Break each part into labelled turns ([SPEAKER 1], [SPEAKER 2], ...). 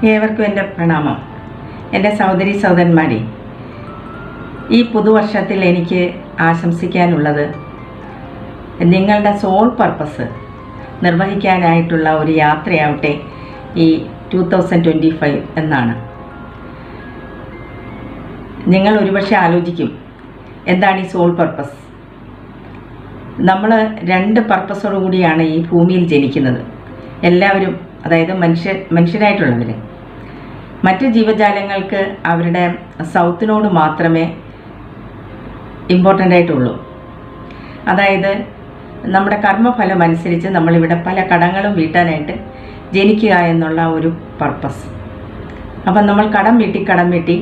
[SPEAKER 1] ഏവർക്കും എൻ്റെ പ്രണാമം. എൻ്റെ സഹോദരി സഹോദരന്മാരെ, ഈ പുതുവർഷത്തിൽ എനിക്ക് ആശംസിക്കാനുള്ളത് നിങ്ങളുടെ സോൾ പർപ്പസ് നിർവഹിക്കാനായിട്ടുള്ള ഒരു യാത്രയാവട്ടെ ഈ 2025 എന്നാണ്. നിങ്ങൾ ഒരുപക്ഷെ ആലോചിക്കും, എന്താണ് ഈ സോൾ പർപ്പസ്? നമ്മൾ 2 പർപ്പസോടു കൂടിയാണ് ഈ ഭൂമിയിൽ ജനിക്കുന്നത്. എല്ലാവരും, അതായത് മനുഷ്യരായിട്ടുള്ളവർ. മറ്റ് ജീവജാലങ്ങൾക്ക് അവരുടെ സൗത്തിനോട് മാത്രമേ ഇമ്പോർട്ടൻ്റ് ആയിട്ടുള്ളൂ. അതായത് നമ്മുടെ കർമ്മഫലം അനുസരിച്ച് നമ്മളിവിടെ പല കടങ്ങളും വീട്ടാനായിട്ട് ജനിക്കുക എന്നുള്ള ഒരു പർപ്പസ്. അപ്പം നമ്മൾ കടം വീട്ടി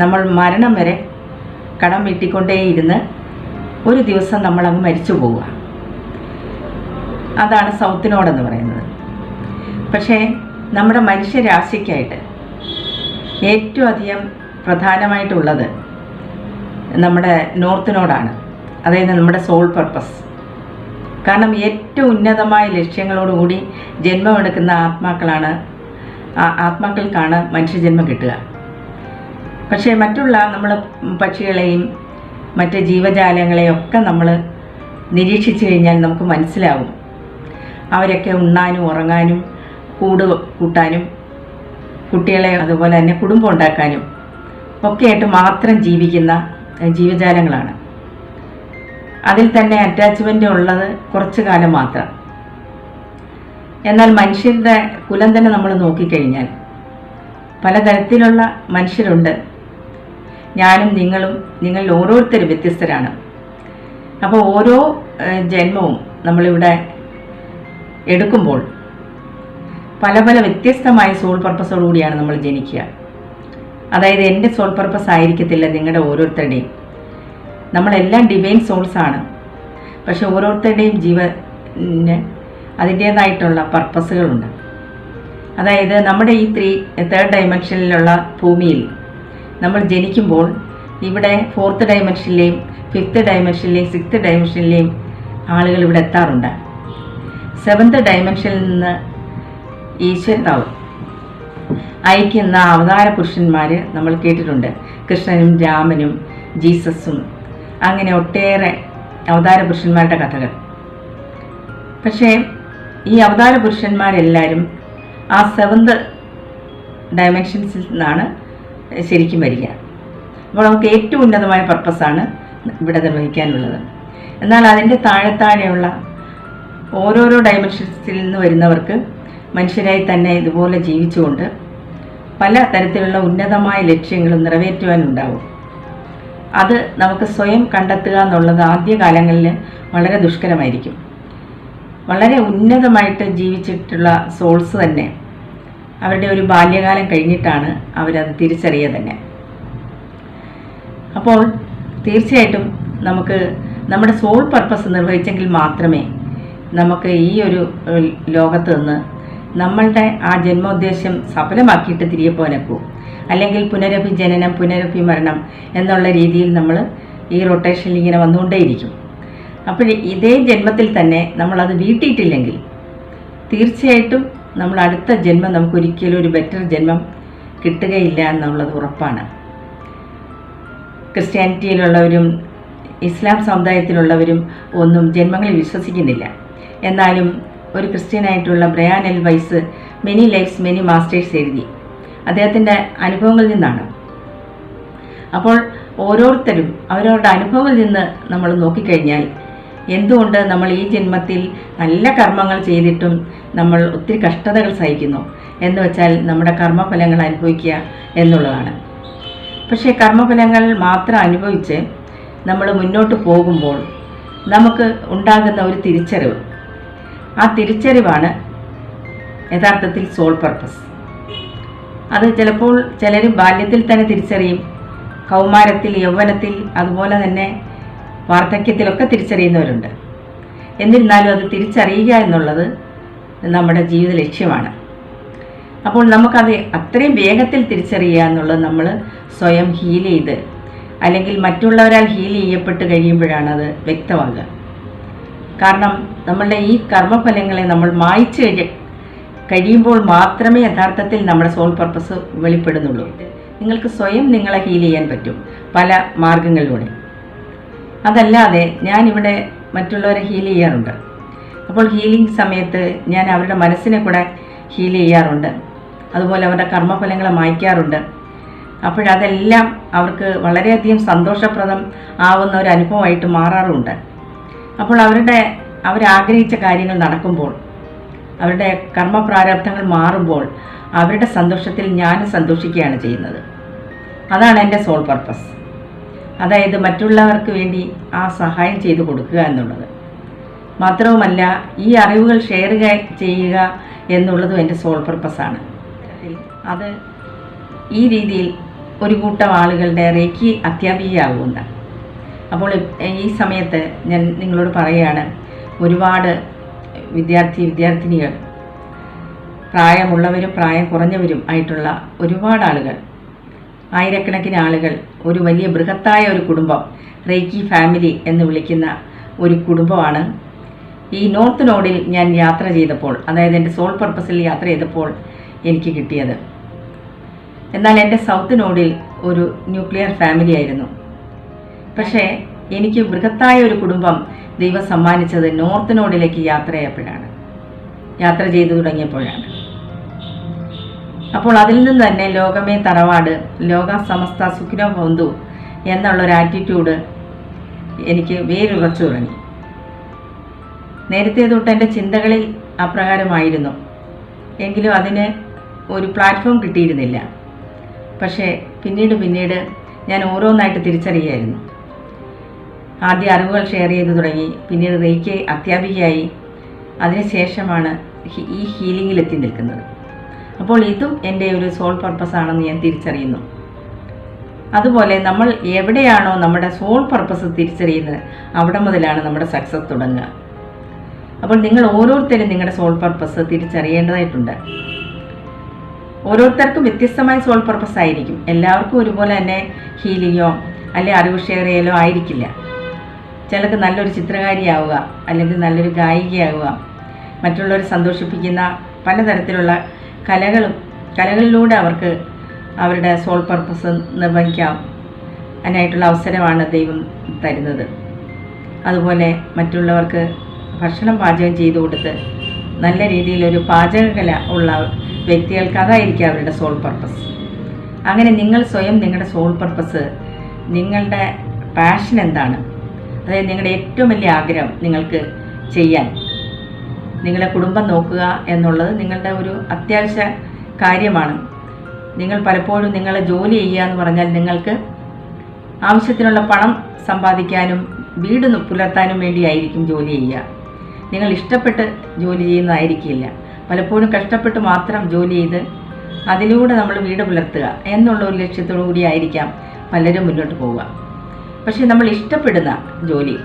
[SPEAKER 1] നമ്മൾ മരണം വരെ കടം വീട്ടിക്കൊണ്ടേയിരുന്ന് ഒരു ദിവസം നമ്മളങ്ങ് മരിച്ചു പോവുക. അതാണ് സൗത്തിനോടെന്ന് പറയുന്നത്. പക്ഷേ നമ്മുടെ മനുഷ്യരാശിക്കായിട്ട് ഏറ്റവും അധികം പ്രധാനമായിട്ടുള്ളത് നമ്മുടെ നോർത്തിനോടാണ്, അതായത് നമ്മുടെ സോൾ പർപ്പസ്. കാരണം ഏറ്റവും ഉന്നതമായ ലക്ഷ്യങ്ങളോടുകൂടി ജന്മമെടുക്കുന്ന ആത്മാക്കൾക്കാണ് മനുഷ്യജന്മം കിട്ടുക. പക്ഷേ മറ്റുള്ള നമ്മൾ പക്ഷികളെയും മറ്റ് ജീവജാലങ്ങളെയും ഒക്കെ നമ്മൾ നിരീക്ഷിച്ചു കഴിഞ്ഞാൽ നമുക്ക് മനസ്സിലാവും, അവരൊക്കെ ഉണ്ണാനും ഉറങ്ങാനും കൂട് കൂട്ടാനും കുട്ടികളെ അതുപോലെ തന്നെ കുടുംബം ഉണ്ടാക്കാനും ഒക്കെയായിട്ട് മാത്രം ജീവിക്കുന്ന ജീവജാലങ്ങളാണ്. അതിൽ തന്നെ അറ്റാച്ച്മെൻ്റ് ഉള്ളത് കുറച്ചു കാലം മാത്രം. എന്നാൽ മനുഷ്യരുടെ കുലം തന്നെ നമ്മൾ നോക്കിക്കഴിഞ്ഞാൽ പലതരത്തിലുള്ള മനുഷ്യരുണ്ട്. ഞാനും നിങ്ങളിൽ ഓരോരുത്തരും വ്യത്യസ്തരാണ്. അപ്പോൾ ഓരോ ജന്മവും നമ്മളിവിടെ എടുക്കുമ്പോൾ പല വ്യത്യസ്തമായ സോൾ പർപ്പസോടുകൂടിയാണ് നമ്മൾ ജനിക്കുക. അതായത് എൻ്റെ സോൾ പർപ്പസ് ആയിരിക്കത്തില്ല നിങ്ങളുടെ ഓരോരുത്തരുടെയും. നമ്മളെല്ലാം ഡിവൈൻ സോൾസാണ്. പക്ഷെ ഓരോരുത്തരുടെയും ജീവന് അതിൻ്റേതായിട്ടുള്ള പർപ്പസുകളുണ്ട്. അതായത് നമ്മുടെ ഈ 3rd ഡയമെൻഷനിലുള്ള ഭൂമിയിൽ നമ്മൾ ജനിക്കുമ്പോൾ ഇവിടെ 4th ഡയമെൻഷനിലെയും 5th ഡയമെൻഷനിലെയും 6th ഡയമെൻഷനിലെയും ആളുകൾ ഇവിടെ എത്താറുണ്ട്. 7th ഡയമെൻഷനിൽ നിന്ന് ഈശ്വരനാവ് അയക്കുന്ന അവതാര പുരുഷന്മാർ നമ്മൾ കേട്ടിട്ടുണ്ട്. കൃഷ്ണനും രാമനും ജീസസും അങ്ങനെ ഒട്ടേറെ അവതാര പുരുഷന്മാരുടെ കഥകൾ. പക്ഷേ ഈ അവതാര പുരുഷന്മാരെല്ലാവരും ആ 7th ഡയമെൻഷൻസിൽ നിന്നാണ് ശരിക്കും വരിക. അപ്പോൾ നമുക്ക് ഏറ്റവും ഉന്നതമായ പർപ്പസാണ് ഇവിടെ നിർവഹിക്കാനുള്ളത്. എന്നാൽ അതിൻ്റെ താഴെയുള്ള ഓരോരോ ഡയമെൻഷൻസിൽ നിന്ന് വരുന്നവർക്ക് മനുഷ്യരായി തന്നെ ഇതുപോലെ ജീവിച്ചുകൊണ്ട് പല തരത്തിലുള്ള ഉന്നതമായ ലക്ഷ്യങ്ങളും നിറവേറ്റുവാനുണ്ടാവും. അത് നമുക്ക് സ്വയം കണ്ടെത്തുക എന്നുള്ളത് ആദ്യകാലങ്ങളിൽ വളരെ ദുഷ്കരമായിരിക്കും. വളരെ ഉന്നതമായിട്ട് ജീവിച്ചിട്ടുള്ള സോൾസ് തന്നെ അവരുടെ ഒരു ബാല്യകാലം കഴിഞ്ഞിട്ടാണ് അവരത് തിരിച്ചറിയുക തന്നെ. അപ്പോൾ തീർച്ചയായിട്ടും നമുക്ക് നമ്മുടെ സോൾ പർപ്പസ് നിർവഹിച്ചെങ്കിൽ മാത്രമേ നമുക്ക് ഈ ഒരു ലോകത്ത് നിന്ന് നമ്മളുടെ ആ ജന്മോദ്ദേശം സഫലമാക്കിയിട്ട് തിരികെ പോകാനൊക്കൂ. അല്ലെങ്കിൽ പുനരഭി ജനനം പുനരഭി മരണം എന്നുള്ള രീതിയിൽ നമ്മൾ ഈ റൊട്ടേഷനിൽ ഇങ്ങനെ വന്നുകൊണ്ടേയിരിക്കും. അപ്പോൾ ഇതേ ജന്മത്തിൽ തന്നെ നമ്മളത് വീട്ടിയിട്ടില്ലെങ്കിൽ തീർച്ചയായിട്ടും നമ്മൾ അടുത്ത ജന്മം നമുക്കൊരിക്കലും ഒരു ബെറ്റർ ജന്മം കിട്ടുകയില്ല എന്നുള്ളത് ഉറപ്പാണ്. ക്രിസ്ത്യാനിറ്റിയിലുള്ളവരും ഇസ്ലാം സമുദായത്തിലുള്ളവരും ഒന്നും ജന്മങ്ങളിൽ വിശ്വസിക്കുന്നില്ല. എന്നാലും ഒരു ക്രിസ്ത്യനായിട്ടുള്ള Brian L Weiss many lives many masters എഴുതി. അദ്ദേഹത്തിൻ്റെ അനുഭവങ്ങളിൽ നിന്നാണ്. അപ്പോൾ ഓരോരുത്തരും അവരവരുടെ അനുഭവങ്ങളിൽ നിന്ന് നമ്മൾ നോക്കിക്കഴിഞ്ഞാൽ എന്തുകൊണ്ട് നമ്മൾ ഈ ജന്മത്തിൽ നല്ല കർമ്മങ്ങൾ ചെയ്തിട്ടും നമ്മൾ ഒത്തിരി കഷ്ടതകൾ സഹിക്കുന്നു എന്ന് വെച്ചാൽ നമ്മുടെ കർമ്മഫലങ്ങൾ അനുഭവിക്കുക എന്നുള്ളതാണ്. പക്ഷേ കർമ്മഫലങ്ങൾ മാത്രം അനുഭവിച്ച് നമ്മൾ മുന്നോട്ട് പോകുമ്പോൾ നമുക്ക് ഉണ്ടാകുന്ന ഒരു തിരിച്ചറിവ്, ആ തിരിച്ചറിവാണ് യഥാർത്ഥത്തിൽ സോൾ പർപ്പസ്. അത് ചിലപ്പോൾ ചിലർ ബാല്യത്തിൽ തന്നെ തിരിച്ചറിയും, കൗമാരത്തിൽ, യൗവനത്തിൽ, അതുപോലെ തന്നെ വാർദ്ധക്യത്തിലൊക്കെ തിരിച്ചറിയുന്നവരുണ്ട്. എന്നിരുന്നാലും അത് തിരിച്ചറിയുക എന്നുള്ളത് നമ്മുടെ ജീവിത ലക്ഷ്യമാണ്. അപ്പോൾ നമുക്കത് അത്രയും വേഗത്തിൽ തിരിച്ചറിയുക എന്നുള്ളത് നമ്മൾ സ്വയം ഹീൽ ചെയ്ത് അല്ലെങ്കിൽ മറ്റുള്ളവരാൽ ഹീൽ ചെയ്യപ്പെട്ട് കഴിയുമ്പോഴാണ് അത് വ്യക്തമാകുക. കാരണം നമ്മളുടെ ഈ കർമ്മഫലങ്ങളെ നമ്മൾ മായ്ച്ച് കഴിയുമ്പോൾ മാത്രമേ യഥാർത്ഥത്തിൽ നമ്മുടെ സോൾ പർപ്പസ് വെളിപ്പെടുന്നുള്ളൂ. നിങ്ങൾക്ക് സ്വയം നിങ്ങളെ ഹീൽ ചെയ്യാൻ പറ്റും പല മാർഗങ്ങളിലൂടെ. അതല്ലാതെ ഞാനിവിടെ മറ്റുള്ളവരെ ഹീൽ ചെയ്യാറുണ്ട്. അപ്പോൾ ഹീലിംഗ് സമയത്ത് ഞാൻ അവരുടെ മനസ്സിനെ കൂടെ ഹീൽ ചെയ്യാറുണ്ട്. അതുപോലെ അവരുടെ കർമ്മഫലങ്ങളെ മായ്ക്കാറുണ്ട്. അപ്പോഴതെല്ലാം അവർക്ക് വളരെയധികം സന്തോഷപ്രദം ആവുന്ന ഒരു അനുഭവമായിട്ട് മാറാറുമുണ്ട്. അപ്പോൾ അവരാഗ്രഹിച്ച കാര്യങ്ങൾ നടക്കുമ്പോൾ, അവരുടെ കർമ്മപ്രാരബ്ധങ്ങൾ മാറുമ്പോൾ അവരുടെ സന്തോഷത്തിൽ ഞാനും സന്തോഷിക്കുകയാണ് ചെയ്യുന്നത്. അതാണ് എൻ്റെ സോൾ പർപ്പസ്. അതായത് മറ്റുള്ളവർക്ക് വേണ്ടി ആ സഹായം ചെയ്തു കൊടുക്കുക എന്നുള്ളത് മാത്രവുമല്ല, ഈ അറിവുകൾ ഷെയർ ചെയ്യുക എന്നുള്ളതും എൻ്റെ സോൾ പർപ്പസാണ്. അത് ഈ രീതിയിൽ ഒരു കൂട്ടം ആളുകളുടെ റേക്കി അധ്യാപികയാകുന്ന. അപ്പോൾ ഈ സമയത്ത് ഞാൻ നിങ്ങളോട് പറയുകയാണ്, ഒരുപാട് വിദ്യാർത്ഥിനികൾ, പ്രായമുള്ളവരും പ്രായം കുറഞ്ഞവരും ആയിട്ടുള്ള ഒരുപാട് ആളുകൾ, ആയിരക്കണക്കിന് ആളുകൾ, ഒരു വലിയ ബൃഹത്തായ ഒരു കുടുംബം, റേക്കി ഫാമിലി എന്ന് വിളിക്കുന്ന ഒരു കുടുംബമാണ് ഈ നോർത്ത് നോഡിൽ ഞാൻ യാത്ര ചെയ്തപ്പോൾ, അതായത് എൻ്റെ സോൾ പർപ്പസിൽ യാത്ര ചെയ്തപ്പോൾ എനിക്ക് കിട്ടിയത്. എന്നാൽ എൻ്റെ സൗത്ത് നോഡിൽ ഒരു ന്യൂക്ലിയർ ഫാമിലി ആയിരുന്നു. പക്ഷേ എനിക്ക് ബൃഹത്തായ ഒരു കുടുംബം ദൈവം സമ്മാനിച്ചത് നോർത്ത് നോഡിലേക്ക് യാത്ര ചെയ്തു തുടങ്ങിയപ്പോഴാണ്. അപ്പോൾ അതിൽ നിന്ന് തന്നെ ലോകമേ തറവാട്, ലോക സമസ്ത സുഖിനോ ഭവന്തു എന്നുള്ളൊരു ആറ്റിറ്റ്യൂഡ് എനിക്ക് വേരുറച്ചു തുടങ്ങി. നേരത്തെ തൊട്ട് എൻ്റെ ചിന്തകളിൽ അപ്രകാരമായിരുന്നു. എങ്കിലും അതിന് ഒരു പ്ലാറ്റ്ഫോം കിട്ടിയിരുന്നില്ല. പക്ഷേ പിന്നീട് ഞാൻ ഓരോന്നായിട്ട് തിരിച്ചറിയുകയായിരുന്നു. ആദ്യം അറിവുകൾ ഷെയർ ചെയ്തു തുടങ്ങി, പിന്നീട് റേക്കി അധ്യാപികയായി, അതിനുശേഷമാണ് ഈ ഹീലിങ്ങിൽ എത്തി നിൽക്കുന്നത്. അപ്പോൾ ഇതും എൻ്റെ ഒരു സോൾ പർപ്പസ് ആണെന്ന് ഞാൻ തിരിച്ചറിയുന്നു. അതുപോലെ നമ്മൾ എവിടെയാണോ നമ്മുടെ സോൾ പർപ്പസ് തിരിച്ചറിയുന്നത്, അവിടെ മുതലാണ് നമ്മുടെ സക്സസ് തുടങ്ങുക. അപ്പോൾ നിങ്ങൾ ഓരോരുത്തരും നിങ്ങളുടെ സോൾ പർപ്പസ് തിരിച്ചറിയേണ്ടതായിട്ടുണ്ട്. ഓരോരുത്തർക്കും വ്യത്യസ്തമായ സോൾ പർപ്പസ് ആയിരിക്കും. എല്ലാവർക്കും ഒരുപോലെ തന്നെ ഹീലിങ്ങോ അല്ലെങ്കിൽ അറിവ് ഷെയർ ചെയ്യലോ ആയിരിക്കില്ല. ചിലർക്ക് നല്ലൊരു ചിത്രകാരിയാവുക, അല്ലെങ്കിൽ നല്ലൊരു ഗായികയാവുക, മറ്റുള്ളവരെ സന്തോഷിപ്പിക്കുന്ന പലതരത്തിലുള്ള കലകളിലൂടെ അവർക്ക് അവരുടെ സോൾ പർപ്പസ് നിർവഹിക്കാം അതിനായിട്ടുള്ള അവസരമാണ് ദൈവം തരുന്നത്. അതുപോലെ മറ്റുള്ളവർക്ക് ഭക്ഷണം പാചകം ചെയ്തു കൊടുത്ത് നല്ല രീതിയിലൊരു പാചകകല ഉള്ള വ്യക്തികൾക്ക് അതായിരിക്കും അവരുടെ സോൾ പർപ്പസ്. അങ്ങനെ നിങ്ങൾ സ്വയം നിങ്ങളുടെ സോൾ പർപ്പസ്, നിങ്ങളുടെ പാഷൻ എന്താണ്, അതായത് നിങ്ങളുടെ ഏറ്റവും വലിയ ആഗ്രഹം നിങ്ങൾക്ക് ചെയ്യാൻ, നിങ്ങളുടെ കുടുംബം നോക്കുക എന്നുള്ളത് നിങ്ങളുടെ ഒരു അത്യാവശ്യ കാര്യമാണ്. നിങ്ങൾ പലപ്പോഴും നിങ്ങളെ ജോലി ചെയ്യുക എന്ന് പറഞ്ഞാൽ നിങ്ങൾക്ക് ആവശ്യത്തിനുള്ള പണം സമ്പാദിക്കാനും വീട് പുലർത്താനും വേണ്ടിയായിരിക്കും ജോലി ചെയ്യുക. നിങ്ങൾ ഇഷ്ടപ്പെട്ട് ജോലി ചെയ്യുന്നതായിരിക്കില്ല. പലപ്പോഴും കഷ്ടപ്പെട്ട് മാത്രം ജോലി ചെയ്ത് അതിലൂടെ നമ്മൾ വീട് പുലർത്തുക എന്നുള്ള ഒരു ലക്ഷ്യത്തോടു കൂടി ആയിരിക്കാം പലരും മുന്നോട്ട് പോവുക. പക്ഷേ നമ്മൾ ഇഷ്ടപ്പെടുന്ന ജോലി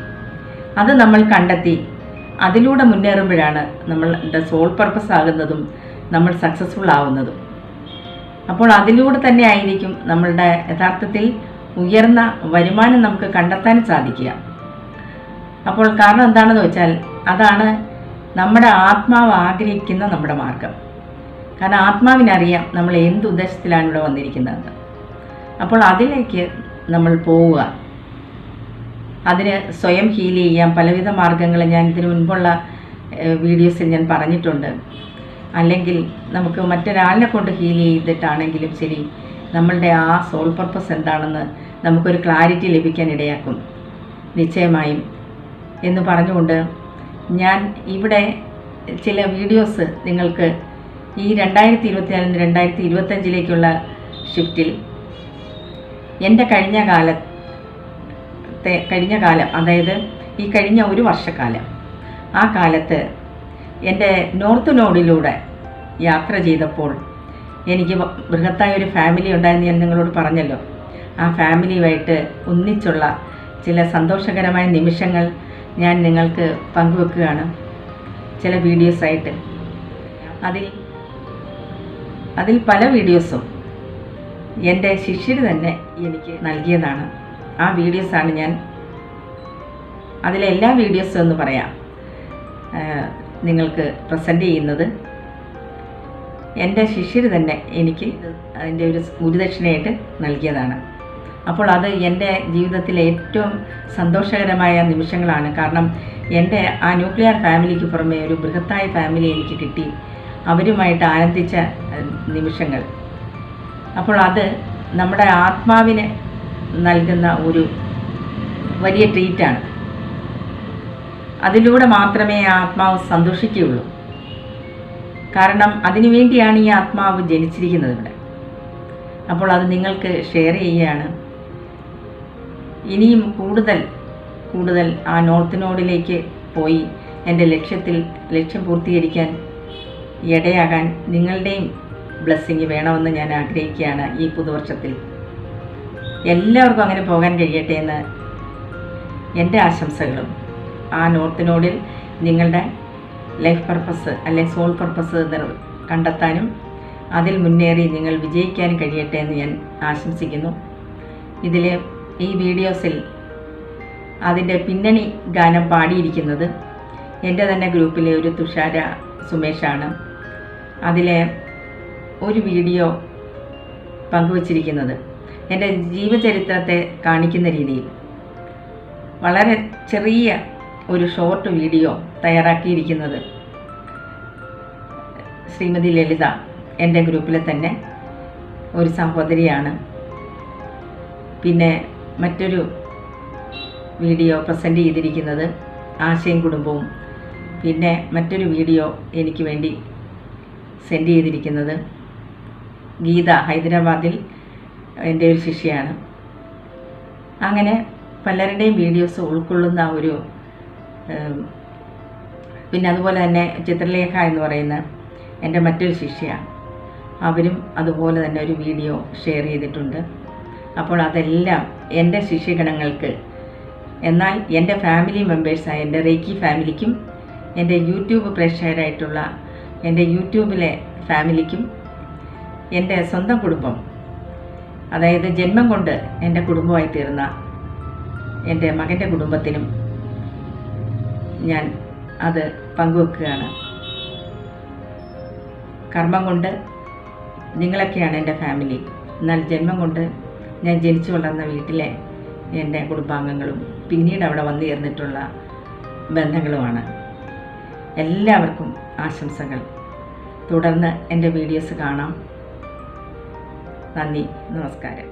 [SPEAKER 1] അത് നമ്മൾ കണ്ടെത്തി അതിലൂടെ മുന്നേറുമ്പോഴാണ് നമ്മളുടെ സോൾ പർപ്പസ് ആകുന്നതും നമ്മൾ സക്സസ്ഫുൾ ആവുന്നതും. അപ്പോൾ അതിലൂടെ തന്നെ ആയിരിക്കും നമ്മളുടെ യഥാർത്ഥത്തിൽ ഉയർന്ന വരുമാനം നമുക്ക് കണ്ടെത്താൻ സാധിക്കുക. അപ്പോൾ കാരണം എന്താണെന്ന് വെച്ചാൽ അതാണ് നമ്മുടെ ആത്മാവ് ആഗ്രഹിക്കുന്ന നമ്മുടെ മാർഗം. കാരണം ആത്മാവിനറിയാം നമ്മൾ എന്ത് ഉദ്ദേശത്തിലാണ് ഇവിടെ വന്നിരിക്കുന്നത്. അപ്പോൾ അതിലേക്ക് നമ്മൾ പോവുക. അതിന് സ്വയം ഹീൽ ചെയ്യാം പലവിധ മാർഗങ്ങൾ ഞാൻ ഇതിനു മുൻപുള്ള വീഡിയോസിൽ ഞാൻ പറഞ്ഞിട്ടുണ്ട്. അല്ലെങ്കിൽ നമുക്ക് മറ്റൊരാളിനെ കൊണ്ട് ഹീൽ ചെയ്തിട്ടാണെങ്കിലും ശരി, നമ്മളുടെ ആ സോൾ പർപ്പസ് എന്താണെന്ന് നമുക്കൊരു ക്ലാരിറ്റി ലഭിക്കാൻ ഇടയാക്കും നിശ്ചയമായും എന്ന് പറഞ്ഞുകൊണ്ട് ഞാൻ ഇവിടെ ചില വീഡിയോസ് നിങ്ങൾക്ക് ഈ 2024-2025 ഷിഫ്റ്റിൽ എൻ്റെ കഴിഞ്ഞ കാലം, അതായത് ഈ കഴിഞ്ഞ ഒരു വർഷക്കാലം, ആ കാലത്ത് എൻ്റെ നോർത്ത് നോഡിലൂടെ യാത്ര ചെയ്തപ്പോൾ എനിക്ക് ബൃഹത്തായ ഒരു ഫാമിലി ഉണ്ടായെന്ന് ഞാൻ നിങ്ങളോട് പറഞ്ഞല്ലോ. ആ ഫാമിലിയുമായിട്ട് ഒന്നിച്ചുള്ള ചില സന്തോഷകരമായ നിമിഷങ്ങൾ ഞാൻ നിങ്ങൾക്ക് പങ്കുവെക്കുകയാണ് ചില വീഡിയോസായിട്ട്. അതിൽ പല വീഡിയോസും എൻ്റെ ശിഷ്യർ തന്നെ എനിക്ക് നൽകിയതാണ്. ആ വീഡിയോസാണ് ഞാൻ അതിലെല്ലാ വീഡിയോസും എന്ന് പറയാം നിങ്ങൾക്ക് പ്രസൻറ്റ് ചെയ്യുന്നത്. എൻ്റെ ശിഷ്യർ തന്നെ എനിക്ക് അതിൻ്റെ ഒരു ഗുരുദക്ഷിണയായിട്ട് നൽകിയതാണ്. അപ്പോൾ അത് എൻ്റെ ജീവിതത്തിലെ ഏറ്റവും സന്തോഷകരമായ നിമിഷങ്ങളാണ്. കാരണം എൻ്റെ ആ ന്യൂക്ലിയർ ഫാമിലിക്ക് പുറമെ ഒരു ബൃഹത്തായ ഫാമിലി എനിക്ക് കിട്ടി, അവരുമായിട്ട് ആനന്ദിച്ച നിമിഷങ്ങൾ. അപ്പോൾ അത് നമ്മുടെ ആത്മാവിന് നൽകുന്ന ഒരു വലിയ ട്രീറ്റാണ്. അതിലൂടെ മാത്രമേ ആ ആത്മാവ് സന്തോഷിക്കുകയുള്ളൂ. കാരണം അതിനുവേണ്ടിയാണ് ഈ ആത്മാവ് ജനിച്ചിരിക്കുന്നത് ഇവിടെ. അപ്പോൾ അത് നിങ്ങൾക്ക് ഷെയർ ചെയ്യുകയാണ്. ഇനിയും കൂടുതൽ ആ നോർത്ത് നോഡിലേക്ക് പോയി എൻ്റെ ലക്ഷ്യം പൂർത്തീകരിക്കാൻ ഇടയാകാൻ നിങ്ങളുടെയും ബ്ലെസ്സിങ് വേണമെന്ന് ഞാൻ ആഗ്രഹിക്കുകയാണ്. ഈ പുതുവർഷത്തിൽ എല്ലാവർക്കും അങ്ങനെ പോകാൻ കഴിയട്ടെ എന്ന് എൻ്റെ ആശംസകളും. ആ നോർത്ത് നോഡിൽ നിങ്ങളുടെ ലൈഫ് പർപ്പസ് അല്ലെങ്കിൽ സോൾ പർപ്പസ് കണ്ടെത്താനും അതിൽ മുന്നേറി നിങ്ങൾ വിജയിക്കാനും കഴിയട്ടെ എന്ന് ഞാൻ ആശംസിക്കുന്നു. ഈ വീഡിയോസിൽ അതിൻ്റെ പിന്നണി ഗാനം പാടിയിരിക്കുന്നത് എൻ്റെ തന്നെ ഗ്രൂപ്പിലെ ഒരു തുഷാര സുമേഷാണ്. അതിലെ ഒരു വീഡിയോ പങ്കുവച്ചിരിക്കുന്നത് എൻ്റെ ജീവചരിത്രത്തെ കാണിക്കുന്ന രീതിയിൽ വളരെ ചെറിയ ഒരു ഷോർട്ട് വീഡിയോ തയ്യാറാക്കിയിരിക്കുന്നത് ശ്രീമതി ലളിത, എൻ്റെ ഗ്രൂപ്പിലെ തന്നെ ഒരു സഹോദരിയാണ്. പിന്നെ മറ്റൊരു വീഡിയോ പ്രസൻറ്റ് ചെയ്തിരിക്കുന്നത് ആശയും കുടുംബവും. പിന്നെ മറ്റൊരു വീഡിയോ എനിക്ക് വേണ്ടി സെൻഡ് ചെയ്തിരിക്കുന്നത് ഗീത, ഹൈദരാബാദിൽ എൻ്റെ ഒരു ശിഷ്യയാണ്. അങ്ങനെ പലരുടെയും വീഡിയോസ് ഉൾക്കൊള്ളുന്ന ഒരു പിന്നെ അതുപോലെ തന്നെ ചിത്രലേഖ എന്ന് പറയുന്ന എൻ്റെ മറ്റൊരു ശിഷ്യയാണ്. അവരും അതുപോലെ തന്നെ ഒരു വീഡിയോ ഷെയർ ചെയ്തിട്ടുണ്ട്. അപ്പോൾ അതെല്ലാം എൻ്റെ ശിഷ്യഗണങ്ങൾക്ക്, എന്നാൽ എൻ്റെ ഫാമിലി മെമ്പേഴ്സായ എൻ്റെ റേക്കി ഫാമിലിക്കും എൻ്റെ യൂട്യൂബ് പ്രേക്ഷകരായിട്ടുള്ള എൻ്റെ യൂട്യൂബിലെ ഫാമിലിക്കും എൻ്റെ സ്വന്തം കുടുംബം, അതായത് ജന്മം കൊണ്ട് എൻ്റെ കുടുംബമായി തീർന്ന എൻ്റെ മകൻ്റെ കുടുംബത്തിനും ഞാൻ അത് പങ്കുവെക്കുകയാണ്. കർമ്മം കൊണ്ട് നിങ്ങളൊക്കെയാണ് എൻ്റെ ഫാമിലി, എന്നാൽ ജന്മം കൊണ്ട് ഞാൻ ജനിച്ചു വളർന്ന വീട്ടിലെ എൻ്റെ കുടുംബാംഗങ്ങളും പിന്നീട് അവിടെ വന്നു ചേർന്നിട്ടുള്ള ബന്ധങ്ങളുമാണ്. എല്ലാവർക്കും ആശംസകൾ. തുടർന്ന് എൻ്റെ വീഡിയോസ് കാണാം. നന്ദി, നമസ്കാരം.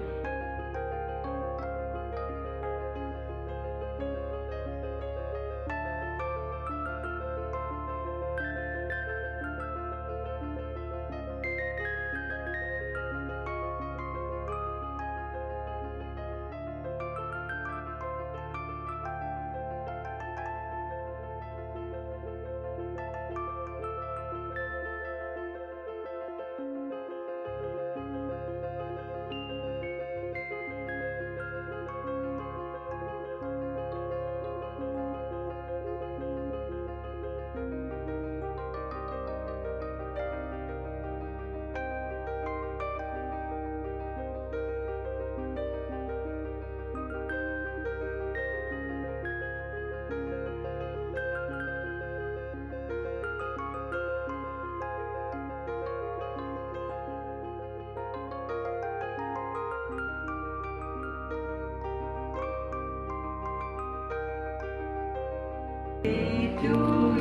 [SPEAKER 1] To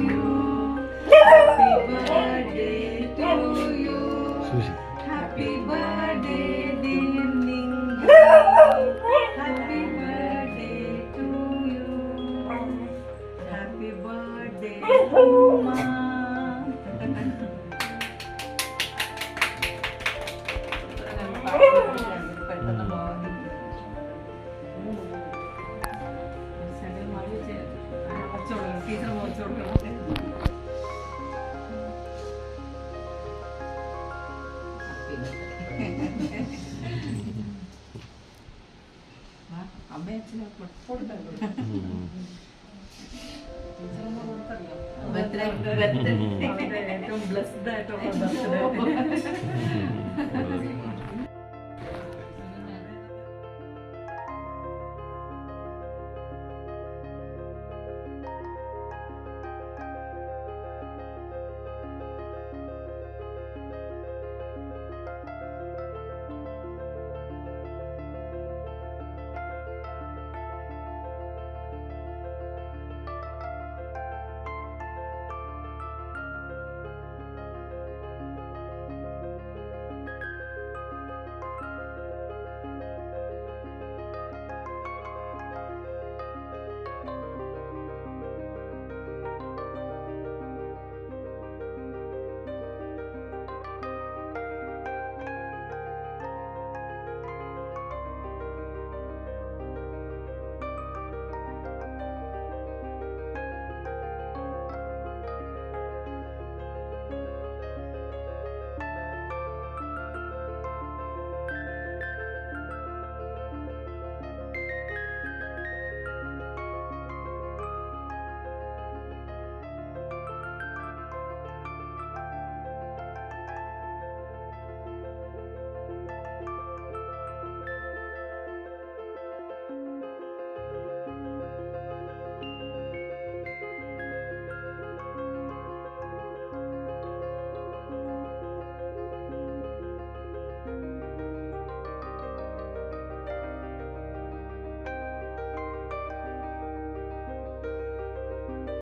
[SPEAKER 1] you. Happy birthday to you. Happy birthday dear Ninga. Happy birthday to you. Happy birthday Uma. ഏറ്റവും ബ്ലെസ്ഡ് ആയിട്ടുള്ള ബർത്ത്ഡേ.